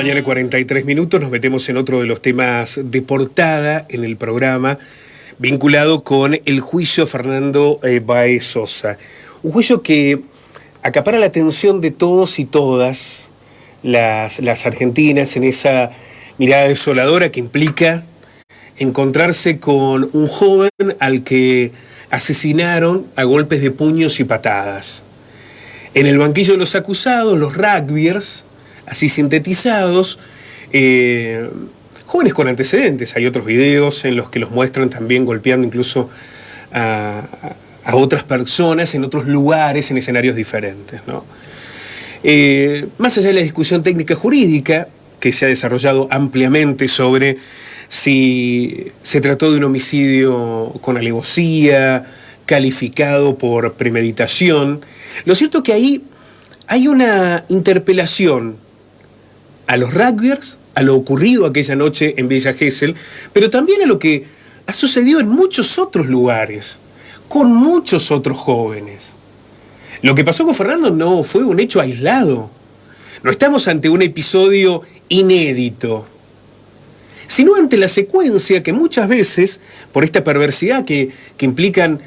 mañana, 43 minutos, nos metemos en otro de los temas de portada en el programa, vinculado con el juicio a Fernando Baez Sosa. Un juicio que acapara la atención de todos y todas las argentinas en esa mirada desoladora que implica encontrarse con un joven al que asesinaron a golpes de puños y patadas. En el banquillo de los acusados, los rugbyers, así sintetizados, jóvenes con antecedentes. Hay otros videos en los que los muestran también golpeando incluso a otras personas en otros lugares, en escenarios diferentes, ¿no? Más allá de la discusión técnica jurídica, que se ha desarrollado ampliamente sobre si se trató de un homicidio con alevosía, calificado por premeditación, lo cierto es que ahí hay una interpelación a los rugbyers, a lo ocurrido aquella noche en Villa Gesell, pero también a lo que ha sucedido en muchos otros lugares, con muchos otros jóvenes. Lo que pasó con Fernando no fue un hecho aislado. No estamos ante un episodio inédito, sino ante la secuencia que muchas veces, por esta perversidad que implican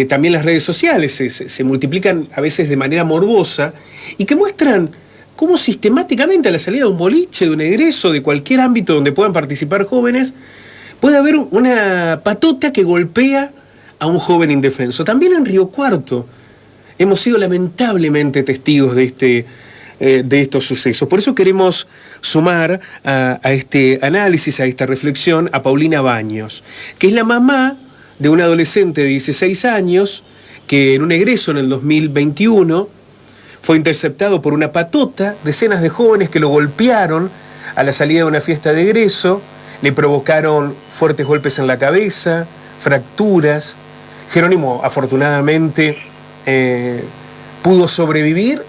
también las redes sociales, se multiplican a veces de manera morbosa, y que muestran cómo sistemáticamente a la salida de un boliche, de un egreso, de cualquier ámbito donde puedan participar jóvenes, puede haber una patota que golpea a un joven indefenso. También en Río Cuarto hemos sido lamentablemente testigos de estos sucesos. Por eso queremos sumar a este análisis, a esta reflexión, a Paulina Baños, que es la mamá de un adolescente de 16 años que en un egreso en el 2021 fue interceptado por una patota, decenas de jóvenes que lo golpearon a la salida de una fiesta de egreso, le provocaron fuertes golpes en la cabeza, fracturas. Jerónimo, afortunadamente, pudo sobrevivir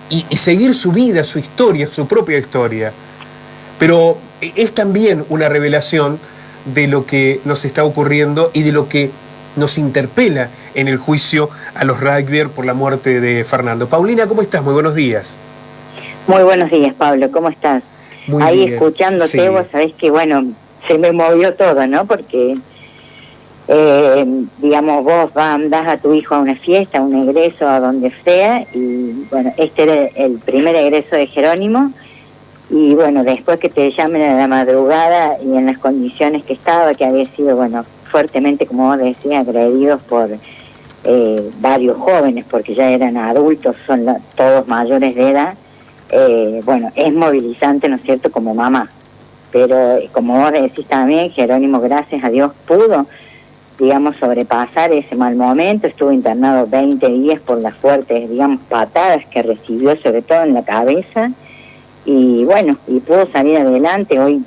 y seguir su vida, su historia, su propia historia. Pero es también una revelación de lo que nos está ocurriendo y de lo que nos interpela en el juicio a los rugbyers por la muerte de Fernando. Paulina, ¿cómo estás? Muy buenos días. Muy buenos días, Pablo. ¿Cómo estás? Muy ahí bien. Escuchándote, Sí. Vos sabés que, bueno, se me movió todo, ¿no? Porque, digamos, vos andás a tu hijo a una fiesta, a un egreso, a donde sea, y, bueno, este era el primer egreso de Jerónimo, y, bueno, después que te llamen a la madrugada y en las condiciones que estaba, que había sido, bueno, fuertemente, como vos decías, agredidos por varios jóvenes, porque ya eran adultos, son todos mayores de edad. Bueno, es movilizante, ¿no es cierto?, como mamá. Pero como vos decís también, Jerónimo, gracias a Dios, pudo, digamos, sobrepasar ese mal momento. Estuvo internado 20 días por las fuertes, digamos, patadas que recibió, sobre todo en la cabeza. Y bueno, y pudo salir adelante. Hoy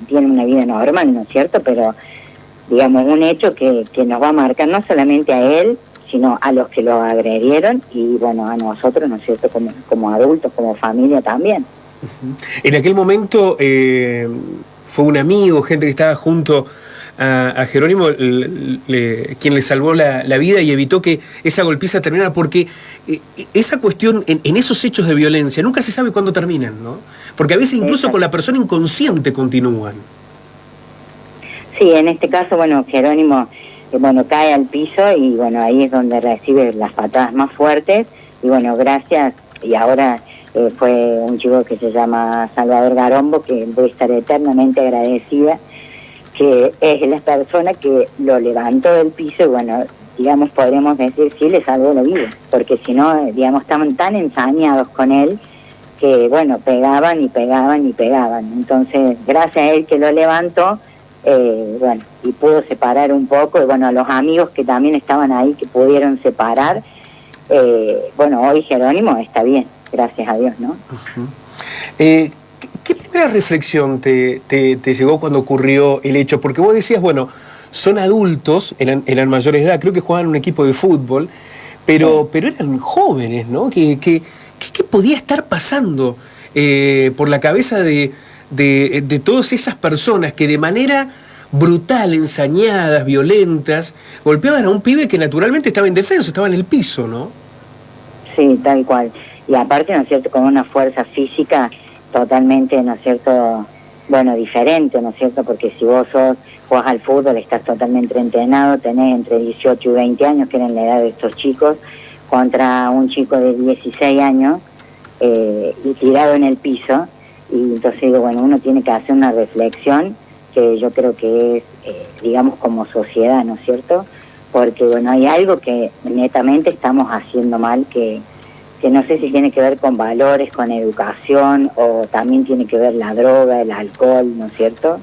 tiene una vida normal, ¿no es cierto?, pero digamos, un hecho que nos va a marcar no solamente a él, sino a los que lo agredieron y, bueno, a nosotros, ¿no es cierto?, como adultos, como familia también. En aquel momento fue un amigo, gente que estaba junto a Jerónimo, quien le salvó la vida y evitó que esa golpiza terminara, porque esa cuestión, en esos hechos de violencia, nunca se sabe cuándo terminan, ¿no? Porque a veces incluso con la persona inconsciente continúan. Sí, en este caso, bueno, Jerónimo, bueno, cae al piso y, bueno, ahí es donde recibe las patadas más fuertes y, bueno, gracias, y ahora fue un chico que se llama Salvador Garombo, que debe estar eternamente agradecida, que es la persona que lo levantó del piso y, bueno, digamos, podremos decir, sí, le salvó la vida, porque si no, digamos, estaban tan ensañados con él que, bueno, pegaban y pegaban y pegaban. Entonces, gracias a él que lo levantó, bueno, y pudo separar un poco, y, bueno, a los amigos que también estaban ahí, que pudieron separar, bueno, hoy Jerónimo está bien, gracias a Dios, ¿no? Uh-huh. ¿Qué primera reflexión te llegó cuando ocurrió el hecho? Porque vos decías, bueno, son adultos, eran mayores de edad, creo que jugaban en un equipo de fútbol, pero eran jóvenes, ¿no? ¿Qué podía estar pasando por la cabeza de todas esas personas que de manera brutal, ensañadas, violentas, golpeaban a un pibe que naturalmente estaba indefenso, estaba en el piso, ¿no? Sí, tal cual. Y aparte, ¿no es cierto?, con una fuerza física totalmente, ¿no es cierto?, bueno, diferente, ¿no es cierto?, porque si vos jugás al fútbol, estás totalmente entrenado, tenés entre 18 y 20 años, que eran la edad de estos chicos, contra un chico de 16 años, y tirado en el piso, y entonces digo, bueno, uno tiene que hacer una reflexión que yo creo que es, digamos, como sociedad, ¿no es cierto?, porque, bueno, hay algo que netamente estamos haciendo mal, que no sé si tiene que ver con valores, con educación, o también tiene que ver la droga, el alcohol, ¿no es cierto?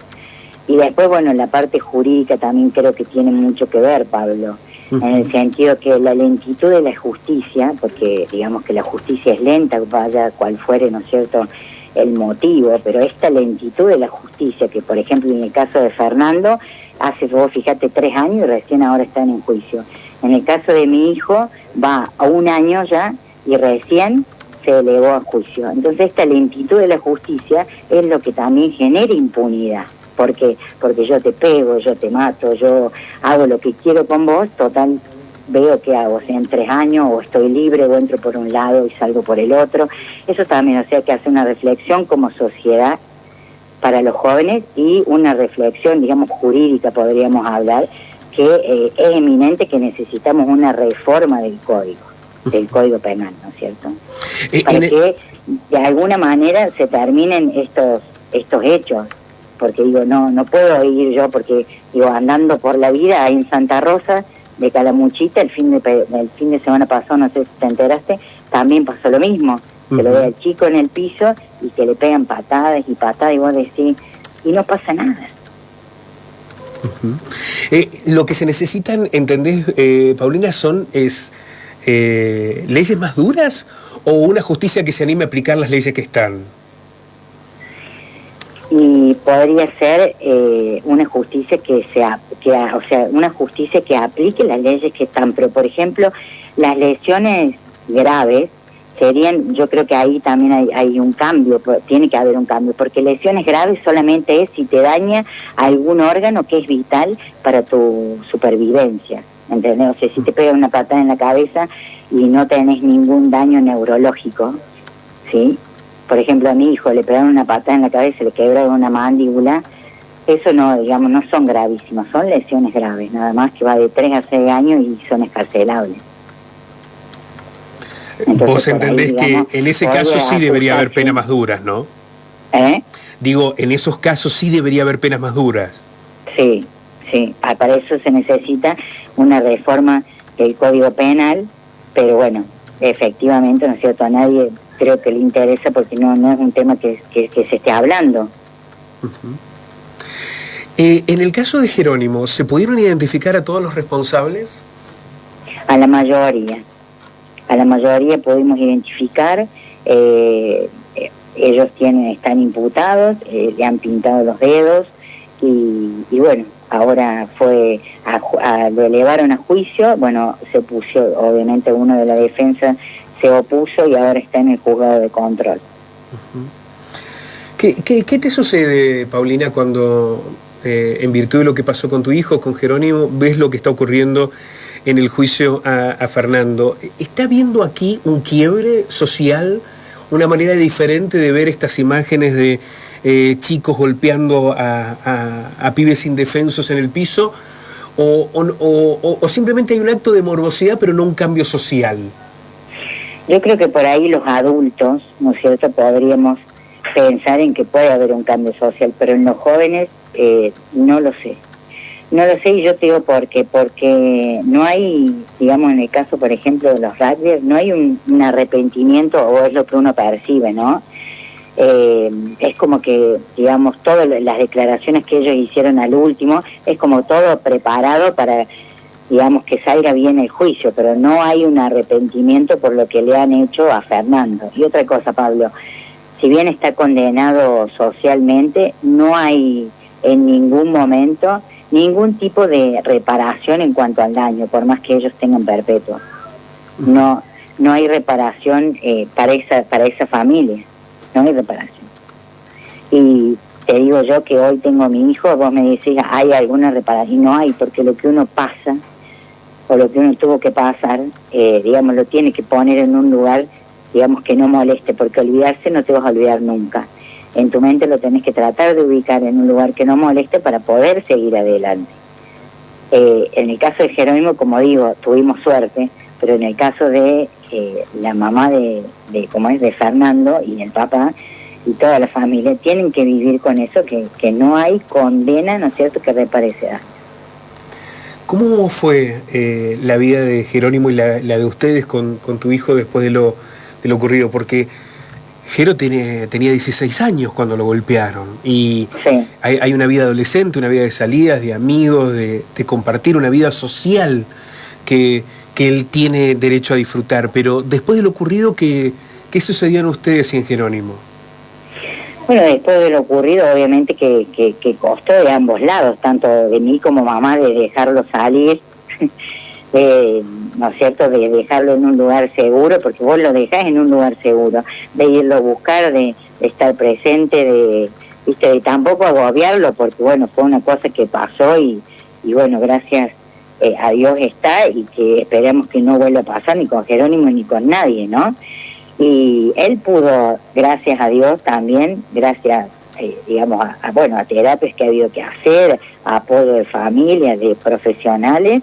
Y después, bueno, la parte jurídica también creo que tiene mucho que ver, Pablo, en el sentido que la lentitud de la justicia, porque digamos que la justicia es lenta, vaya cual fuere, ¿no es cierto?, el motivo, pero esta lentitud de la justicia, que por ejemplo en el caso de Fernando, hace, vos fíjate, 3 años y recién ahora están en juicio. En el caso de mi hijo, va a 1 año ya y recién se elevó a juicio. Entonces esta lentitud de la justicia es lo que también genera impunidad, porque yo te pego, yo te mato, yo hago lo que quiero con vos, total, veo qué hago, o sea, en 3 años o estoy libre o entro por un lado y salgo por el otro. Eso también, o sea, que hace una reflexión como sociedad para los jóvenes y una reflexión, digamos, jurídica, podríamos hablar, que es eminente que necesitamos una reforma del código penal, ¿no es cierto?, para que de alguna manera se terminen estos hechos, porque digo, no puedo ir yo, porque digo, andando por la vida ahí en Santa Rosa de Calamuchita, el fin de semana pasado, no sé si te enteraste, también pasó lo mismo, que lo ve al chico en el piso y que le pegan patadas y vos decís, y no pasa nada. Lo que se necesitan, ¿entendés, Paulina? ¿Es leyes más duras o una justicia que se anime a aplicar las leyes que están? Y podría ser una justicia una justicia que aplique las leyes que están, pero por ejemplo, las lesiones graves serían, yo creo que ahí también hay un cambio, tiene que haber un cambio, porque lesiones graves solamente es si te daña algún órgano que es vital para tu supervivencia, ¿entendés? O sea, si te pega una patada en la cabeza y no tenés ningún daño neurológico, ¿sí? Por ejemplo, a mi hijo le pegaron una patada en la cabeza, le quebraron una mandíbula, eso no, digamos, no son gravísimas, son lesiones graves, nada más, que va de 3 a 6 años y son escarcelables. Entonces, vos entendés ahí, digamos, que en ese caso sí debería haber penas más duras, ¿no? Digo, en esos casos sí debería haber penas más duras. Sí, para eso se necesita una reforma del Código Penal, pero bueno, efectivamente, ¿no es cierto?, a nadie creo que le interesa porque no es un tema que se esté hablando. En el caso de Jerónimo, ¿se pudieron identificar a todos los responsables? A la mayoría pudimos identificar, ellos están imputados, le han pintado los dedos y bueno, ahora lo elevaron a juicio, bueno, se puso, obviamente uno de la defensa se opuso y ahora está en el juzgado de control. ¿Qué te sucede, Paulina, cuando en virtud de lo que pasó con tu hijo, con Jerónimo, ves lo que está ocurriendo en el juicio a Fernando? ¿Está habiendo aquí un quiebre social, una manera diferente de ver estas imágenes de chicos golpeando a pibes indefensos en el piso? ¿O simplemente hay un acto de morbosidad pero no un cambio social? Yo creo que por ahí los adultos, ¿no es cierto?, podríamos pensar en que puede haber un cambio social, pero en los jóvenes no lo sé. No lo sé, y yo te digo porque no hay, digamos, en el caso, por ejemplo, de los rugbyers, no hay un arrepentimiento, o es lo que uno percibe, ¿no? Es como que, digamos, todas las declaraciones que ellos hicieron al último, es como todo preparado para, digamos, que salga bien el juicio, pero no hay un arrepentimiento por lo que le han hecho a Fernando. Y otra cosa, Pablo, si bien está condenado socialmente, no hay en ningún momento ningún tipo de reparación en cuanto al daño, por más que ellos tengan perpetuo. No hay reparación para esa familia, no hay reparación. Y te digo yo que hoy tengo a mi hijo, vos me decís, ¿hay alguna reparación? Y no hay, porque lo que uno pasa, o lo que uno tuvo que pasar, lo tiene que poner en un lugar, digamos, que no moleste, porque olvidarse no te vas a olvidar nunca. en tu mente lo tenés que tratar de ubicar en un lugar que no moleste para poder seguir adelante. En el caso de Jerónimo, como digo, tuvimos suerte, pero en el caso de la mamá como es de Fernando y el papá y toda la familia, tienen que vivir con eso, que no hay condena, ¿no es cierto?, que repare ese daño. ¿Cómo fue la vida de Jerónimo y la de ustedes con tu hijo después de lo ocurrido? Porque Jero tenía 16 años cuando lo golpearon y sí. hay una vida adolescente, una vida de salidas, de amigos, de compartir una vida social que él tiene derecho a disfrutar. Pero después de lo ocurrido, ¿qué sucedían ustedes y en Jerónimo? Bueno, después de lo ocurrido, obviamente que costó de ambos lados, tanto de mí como mamá, de dejarlo salir, ¿no es cierto?, de dejarlo en un lugar seguro, porque vos lo dejás en un lugar seguro, de irlo a buscar, de estar presente, de tampoco agobiarlo, porque bueno, fue una cosa que pasó y bueno, gracias a Dios está, y que esperamos que no vuelva a pasar ni con Jerónimo ni con nadie, ¿no? Y él pudo, gracias a Dios también, gracias, digamos, a terapias que ha habido que hacer, a apoyo de familia, de profesionales,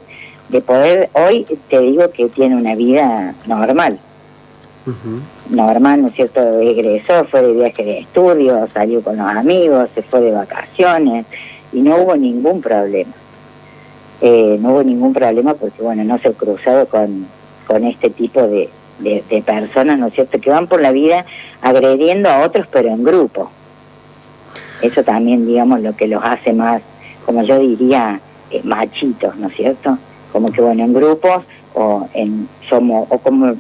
de poder, hoy te digo que tiene una vida normal. Normal, ¿no es cierto? Egresó, fue de viaje de estudio, salió con los amigos, se fue de vacaciones y no hubo ningún problema. No hubo ningún problema porque, bueno, no se ha cruzado con este tipo de personas, ¿no es cierto?, que van por la vida agrediendo a otros, pero en grupo. Eso también, digamos, lo que los hace más, como yo diría, machitos, ¿no es cierto? Como que, bueno, en grupos como,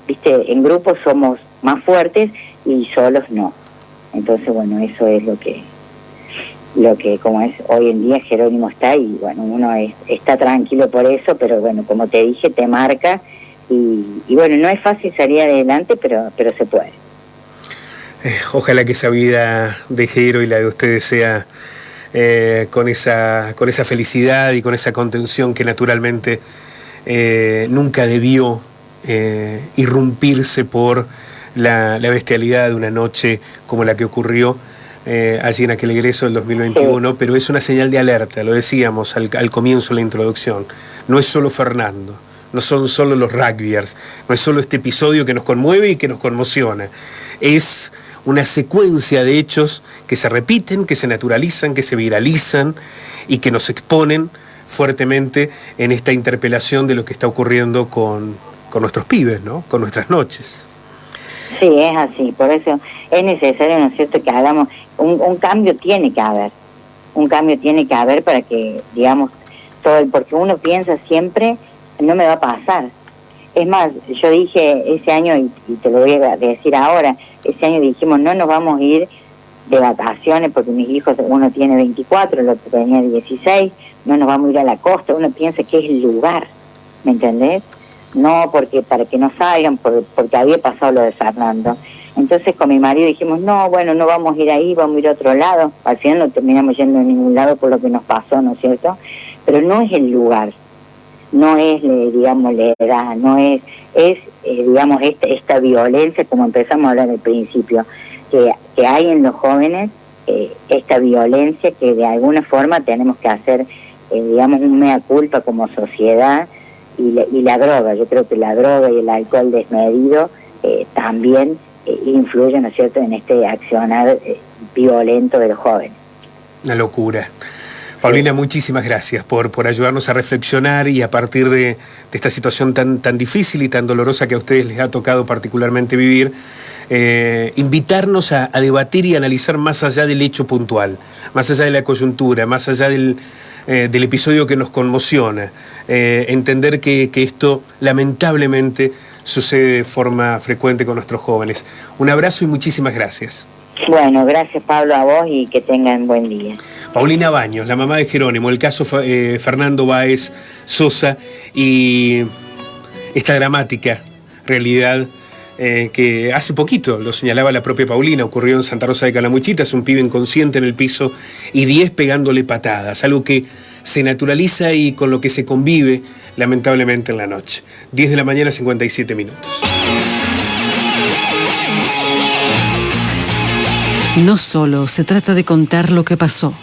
viste, en grupos somos más fuertes y solos no. Entonces, bueno, eso es lo que como es hoy en día Jerónimo está, y bueno, uno está tranquilo por eso, pero bueno, como te dije, te marca y bueno, no es fácil salir adelante, pero se puede. Ojalá que esa vida de Jero y la de ustedes sea con esa felicidad y con esa contención que naturalmente nunca debió irrumpirse por la bestialidad de una noche como la que ocurrió allí en aquel egreso del 2021, sí. Pero es una señal de alerta, lo decíamos al comienzo de la introducción. No es solo Fernando, no son solo los rugbyers, no es solo este episodio que nos conmueve y que nos conmociona. Es una secuencia de hechos que se repiten, que se naturalizan, que se viralizan y que nos exponen fuertemente en esta interpelación de lo que está ocurriendo con nuestros pibes, ¿no?, con nuestras noches. Sí, es así, por eso es necesario, ¿no es cierto?, que hagamos un cambio, tiene que haber para que, digamos, porque uno piensa siempre, no me va a pasar. Es más, yo dije ese año, y te lo voy a decir ahora, ese año dijimos, no nos vamos a ir de vacaciones, porque mis hijos, uno tiene 24, el otro tenía 16, no nos vamos a ir a la costa, uno piensa que es el lugar, ¿me entendés? No, porque para que no salgan, porque había pasado lo de Fernando. Entonces con mi marido dijimos, no, bueno, no vamos a ir ahí, vamos a ir a otro lado. Al final no terminamos yendo a ningún lado por lo que nos pasó, ¿no es cierto? Pero no es el lugar, no es, digamos, la edad, no es digamos, esta violencia, como empezamos a hablar al principio, que hay en los jóvenes, esta violencia que de alguna forma tenemos que hacer, digamos, un mea culpa como sociedad. Y la droga, yo creo que la droga y el alcohol desmedido también influyen, ¿no es cierto?, en este accionar violento de los jóvenes. Una locura. Paulina, muchísimas gracias por ayudarnos a reflexionar y a partir de esta situación tan difícil y tan dolorosa que a ustedes les ha tocado particularmente vivir, invitarnos a debatir y analizar más allá del hecho puntual, más allá de la coyuntura, más allá del episodio que nos conmociona, entender que esto lamentablemente sucede de forma frecuente con nuestros jóvenes. Un abrazo y muchísimas gracias. Bueno, gracias Pablo, a vos, y que tengan buen día. Paulina Baños, la mamá de Jerónimo, el caso Fernando Báez Sosa y esta dramática realidad que hace poquito, lo señalaba la propia Paulina, ocurrió en Santa Rosa de Calamuchita, es un pibe inconsciente en el piso y 10 pegándole patadas, algo que se naturaliza y con lo que se convive lamentablemente en la noche. 10 de la mañana, 57 minutos. No solo se trata de contar lo que pasó,